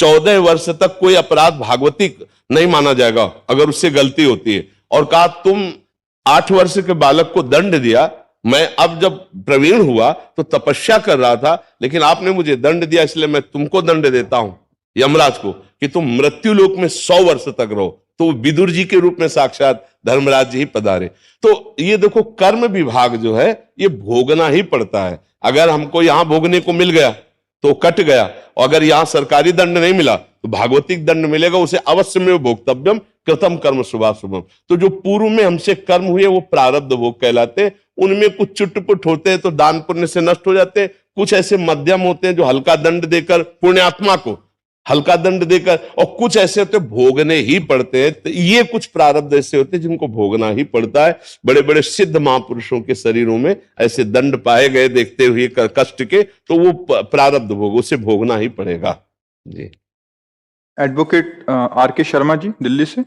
14 वर्ष तक कोई अपराध भागवतिक नहीं माना जाएगा अगर उससे गलती होती है। और कहा तुम 8 वर्ष के बालक को दंड दिया, मैं अब जब प्रवीण हुआ तो तपस्या कर रहा था, लेकिन आपने मुझे दंड दिया, इसलिए मैं तुमको दंड देता हूं यमराज को कि तुम मृत्यु लोक में 100 वर्ष तक रहो। तो विदुर जी के रूप में साक्षात धर्मराज जी ही पधारे। तो ये देखो, कर्म विभाग जो है ये भोगना ही पड़ता है। अगर हमको यहां भोगने को मिल गया तो कट गया, और अगर यहां सरकारी दंड नहीं मिला तो भागवतिक दंड मिलेगा, उसे अवश्य में भोक्तव्यम कृतम कर्म शुभाशुभम। तो जो पूर्व में हमसे कर्म हुए वो प्रारब्ध भोग कहलाते। उनमें कुछ चुटपुट होते हैं तो दान पुण्य से नष्ट हो जाते हैं, कुछ ऐसे मध्यम होते हैं जो हल्का दंड देकर पुण्यात्मा को हल्का दंड देकर, और कुछ ऐसे होते भोगने ही पड़ते हैं। तो ये कुछ प्रारब्ध ऐसे होते हैं जिनको भोगना ही पड़ता है। बड़े बड़े सिद्ध महापुरुषों के शरीरों में ऐसे दंड पाए गए देखते हुए कष्ट के, तो वो प्रारब्ध भोग, उसे भोगना ही पड़ेगा। जी। एडवोकेट आर के शर्मा जी, दिल्ली से।